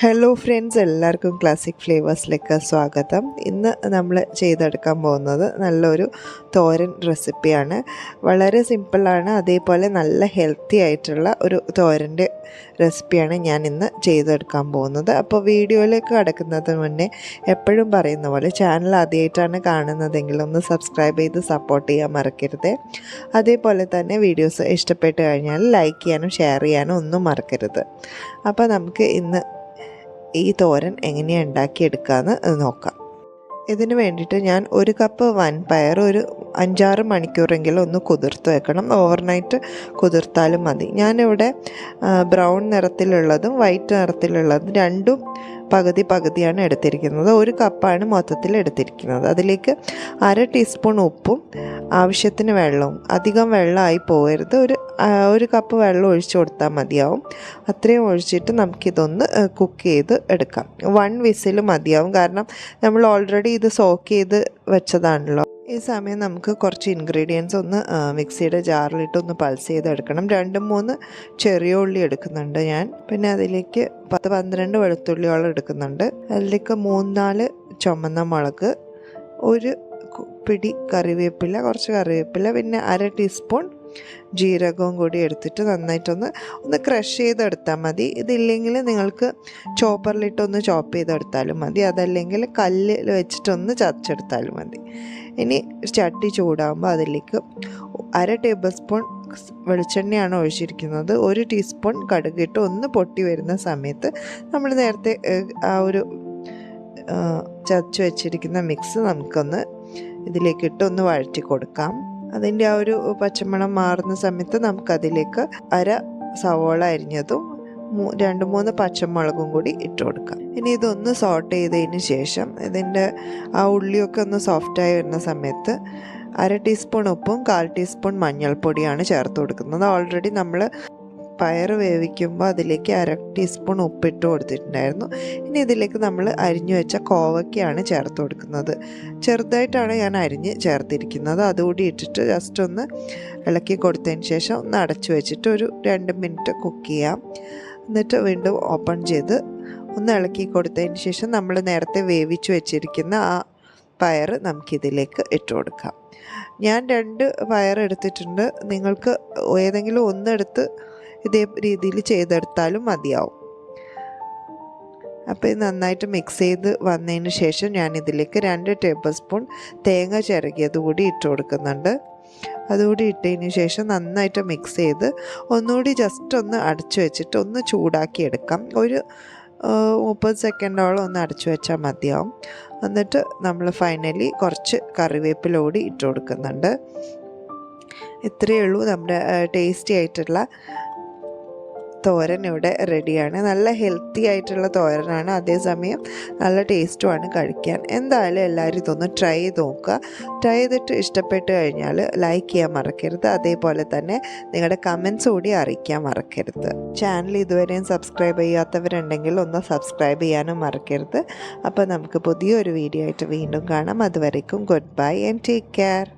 Hello friends, എല്ലാവർക്കും classic ഫ്ലേവേഴ്സിലേക്ക് സ്വാഗതം. ഇന്ന് നമ്മൾ ചെയ്തെടുക്കാൻ പോകുന്നത് നല്ലൊരു തോരൻ റെസിപ്പിയാണ്. വളരെ സിമ്പിളാണ്, അതേപോലെ നല്ല ഹെൽത്തി ആയിട്ടുള്ള ഒരു തോരൻ്റെ റെസിപ്പിയാണ് ഞാൻ ഇന്ന് ചെയ്തെടുക്കാൻ പോകുന്നത്. അപ്പോൾ വീഡിയോയിലേക്ക് കടക്കുന്നതിന് മുന്നേ എപ്പോഴും പറയുന്ന പോലെ ചാനൽ ആദ്യമായിട്ടാണ് കാണുന്നതെങ്കിൽ ഒന്ന് സബ്സ്ക്രൈബ് ചെയ്ത് സപ്പോർട്ട് ചെയ്യാൻ മറക്കരുത്. അതേപോലെ തന്നെ വീഡിയോസ് ഇഷ്ടപ്പെട്ട് കഴിഞ്ഞാൽ ലൈക്ക് ചെയ്യാനും ഷെയർ ചെയ്യാനും ഒന്നും മറക്കരുത്. അപ്പോൾ നമുക്ക് ഇന്ന് ഈ തോരൻ എങ്ങനെയാണ് ഉണ്ടാക്കിയെടുക്കാമെന്ന് നോക്കാം. ഇതിന് വേണ്ടിയിട്ട് ഞാൻ 1 കപ്പ് വൻപയർ ഒരു 5-6 മണിക്കൂറെങ്കിലും ഒന്ന് കുതിർത്ത് വെക്കണം. ഓവർനൈറ്റ് കുതിർത്താലും മതി. ഞാനിവിടെ ബ്രൗൺ നിറത്തിലുള്ളതും വൈറ്റ് നിറത്തിലുള്ളതും രണ്ടും പകുതിയാണ് എടുത്തിരിക്കുന്നത്. 1 കപ്പാണ് മൊത്തത്തിൽ എടുത്തിരിക്കുന്നത്. അതിലേക്ക് 1/2 ടീസ്പൂൺ ഉപ്പും ആവശ്യത്തിന് വെള്ളവും, അധികം വെള്ളമായി പോകരുത്. ഒരു കപ്പ് വെള്ളം ഒഴിച്ചു കൊടുത്താൽ മതിയാവും. അത്രയും ഒഴിച്ചിട്ട് നമുക്കിതൊന്ന് കുക്ക് ചെയ്ത് എടുക്കാം. 1 വിസിൽ മതിയാവും, കാരണം നമ്മൾ ഓൾറെഡി ഇത് സോക്ക് ചെയ്ത് വെച്ചതാണല്ലോ. ഈ സമയം നമുക്ക് കുറച്ച് ഇൻഗ്രീഡിയൻസ് ഒന്ന് മിക്സിയുടെ ജാറിലിട്ടൊന്ന് പൾസ് ചെയ്തെടുക്കണം. 2-3 ചെറിയ ഉള്ളി എടുക്കുന്നുണ്ട് ഞാൻ. പിന്നെ അതിലേക്ക് 10-12 വെളുത്തുള്ളിയോളം എടുക്കുന്നുണ്ട്. അതിലേക്ക് 3-4 ചുമന്ന മുളക്, ഒരു പിടി കറിവേപ്പില, കുറച്ച് കറിവേപ്പില, പിന്നെ 1/2 ടീസ്പൂൺ ജീരകവും കൂടി എടുത്തിട്ട് നന്നായിട്ടൊന്ന് ക്രഷ് ചെയ്തെടുത്താൽ മതി. ഇതില്ലെങ്കിൽ നിങ്ങൾക്ക് ചോപ്പറിലിട്ടൊന്ന് ചോപ്പ് ചെയ്തെടുത്താലും മതി, അതല്ലെങ്കിൽ കല്ലിൽ വെച്ചിട്ടൊന്ന് ചതച്ചെടുത്താലും മതി. ഇനി ചട്ടി ചൂടാകുമ്പോൾ അതിലേക്ക് 1/2 ടേബിൾ സ്പൂൺ വെളിച്ചെണ്ണയാണ് ഒഴിച്ചിരിക്കുന്നത്. 1 ടീസ്പൂൺ കടുകിട്ട് ഒന്ന് പൊട്ടി വരുന്ന സമയത്ത് നമ്മൾ നേരത്തെ ആ ഒരു ചതച്ച് വെച്ചിരിക്കുന്ന മിക്സ് നമുക്കൊന്ന് ഇതിലേക്കിട്ട് ഒന്ന് വഴറ്റി കൊടുക്കാം. അതിൻ്റെ ആ ഒരു പച്ചമണം മാറുന്ന സമയത്ത് നമുക്കതിലേക്ക് 1/2 സവോള അരിഞ്ഞതും 2-3 പച്ചമുളകും കൂടി ഇട്ട് കൊടുക്കാം. ഇനി ഇതൊന്ന് സോട്ട് ചെയ്തതിന് ശേഷം ഇതിൻ്റെ ആ ഉള്ളിയൊക്കെ ഒന്ന് സോഫ്റ്റായി വരുന്ന സമയത്ത് 1/2 ടീസ്പൂൺ ഉപ്പും 1/4 ടീസ്പൂൺ മഞ്ഞൾപ്പൊടിയാണ് ചേർത്ത് കൊടുക്കുന്നത്. ഓൾറെഡി നമ്മൾ പയർ വേവിക്കുമ്പോൾ അതിലേക്ക് 1/2 ടീസ്പൂൺ ഉപ്പിട്ട് കൊടുത്തിട്ടുണ്ടായിരുന്നു. ഇനി ഇതിലേക്ക് നമ്മൾ അരിഞ്ഞു വെച്ച കോവയ്ക്കാണ് ചേർത്ത് കൊടുക്കുന്നത്. ചെറുതായിട്ടാണ് ഞാൻ അരിഞ്ഞ് ചേർത്തിരിക്കുന്നത്. അതുകൂടി ഇട്ടിട്ട് ജസ്റ്റ് ഒന്ന് ഇളക്കി കൊടുത്തതിന് ശേഷം ഒന്ന് അടച്ചു വെച്ചിട്ട് ഒരു 2 മിനിറ്റ് കുക്ക് ചെയ്യാം. എന്നിട്ട് വീണ്ടും ഓപ്പൺ ചെയ്ത് ഒന്ന് ഇളക്കി കൊടുത്തതിന് ശേഷം നമ്മൾ നേരത്തെ വേവിച്ച് വെച്ചിരിക്കുന്ന ആ പയർ നമുക്കിതിലേക്ക് ഇട്ട് കൊടുക്കാം. ഞാൻ 2 പയർ എടുത്തിട്ടുണ്ട്. നിങ്ങൾക്ക് ഏതെങ്കിലും ഒന്നെടുത്ത് ഇതേ രീതിയിൽ ചെയ്തെടുത്താലും മതിയാവും. അപ്പോൾ ഇത് നന്നായിട്ട് മിക്സ് ചെയ്ത് വന്നതിന് ശേഷം ഞാൻ ഇതിലേക്ക് 2 ടേബിൾ സ്പൂൺ തേങ്ങ ചിരകിയത് കൂടി ഇട്ട് കൊടുക്കുന്നുണ്ട്. അതുകൂടി ഇട്ടതിന് ശേഷം നന്നായിട്ട് മിക്സ് ചെയ്ത് ഒന്നുകൂടി ജസ്റ്റ് ഒന്ന് അടച്ചു വെച്ചിട്ട് ഒന്ന് ചൂടാക്കി എടുക്കാം. ഒരു 30 സെക്കൻഡോളം ഒന്ന് അടച്ചു വെച്ചാൽ മതിയാവും. എന്നിട്ട് നമ്മൾ ഫൈനലി കുറച്ച് കറിവേപ്പില കൂടി ഇട്ട് കൊടുക്കുന്നുണ്ട്. ഇത്രയേ ഉള്ളൂ, നമ്മുടെ ടേസ്റ്റി ആയിട്ടുള്ള തോരൻ ഇവിടെ റെഡിയാണ്. നല്ല ഹെൽത്തി ആയിട്ടുള്ള തോരനാണ്, അതേസമയം നല്ല ടേസ്റ്റുമാണ് കഴിക്കാൻ. എന്തായാലും എല്ലാവരും ഇതൊന്ന് ട്രൈ ചെയ്ത് നോക്കുക. ട്രൈ ചെയ്തിട്ട് ഇഷ്ടപ്പെട്ട് കഴിഞ്ഞാൽ ലൈക്ക് ചെയ്യാൻ മറക്കരുത്. അതേപോലെ തന്നെ നിങ്ങളുടെ കമൻറ്റ്സ് കൂടി അറിയിക്കാൻ മറക്കരുത്. ചാനൽ ഇതുവരെയും സബ്സ്ക്രൈബ് ചെയ്യാത്തവരുണ്ടെങ്കിൽ ഒന്ന് സബ്സ്ക്രൈബ് ചെയ്യാനും മറക്കരുത്. അപ്പോൾ നമുക്ക് പുതിയൊരു വീഡിയോ ആയിട്ട് വീണ്ടും കാണാം. അതുവരേക്കും good bye and take care.